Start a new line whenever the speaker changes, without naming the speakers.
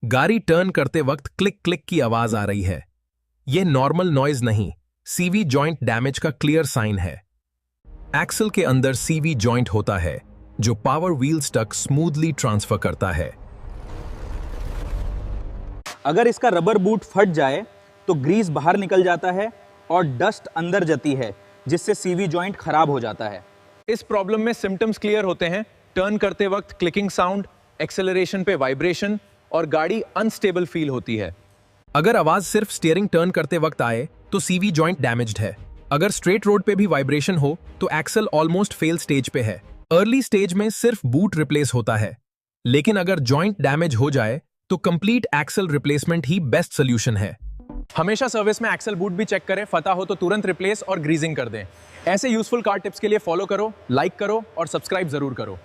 गाड़ी टर्न करते वक्त क्लिक क्लिक की आवाज आ रही है। यह नॉर्मल नॉइज नहीं, सीवी जॉइंट डैमेज का क्लियर साइन है। एक्सल के अंदर सीवी जॉइंट होता है जो पावर व्हील्स तक स्मूथली ट्रांसफर करता है।
अगर इसका रबर बूट फट जाए तो ग्रीस बाहर निकल जाता है और डस्ट अंदर जाती है, जिससे सीवी जॉइंट खराब हो जाता है।
इस प्रॉब्लम में सिम्टम्स क्लियर होते हैं। टर्न करते वक्त क्लिकिंग साउंड, एक्सेलरेशन पे वाइब्रेशन और गाड़ी अनस्टेबल फील होती है।
अगर आवाज सिर्फ स्टीयरिंग टर्न करते वक्त आए तो सीवी जॉइंट डैमेज्ड है। अगर स्ट्रेट रोड पे भी वाइब्रेशन हो तो एक्सल ऑलमोस्ट फेल स्टेज पे है। अर्ली स्टेज में सिर्फ बूट रिप्लेस होता है, लेकिन अगर जॉइंट डैमेज हो जाए तो कंप्लीट एक्सल रिप्लेसमेंट ही बेस्ट सोल्यूशन है।
हमेशा सर्विस में एक्सल बूट भी चेक करें, फटा हो तो तुरंत रिप्लेस और ग्रीजिंग कर दें। ऐसे यूजफुल कार टिप्स के लिए फॉलो करो, लाइक करो और सब्सक्राइब जरूर करो।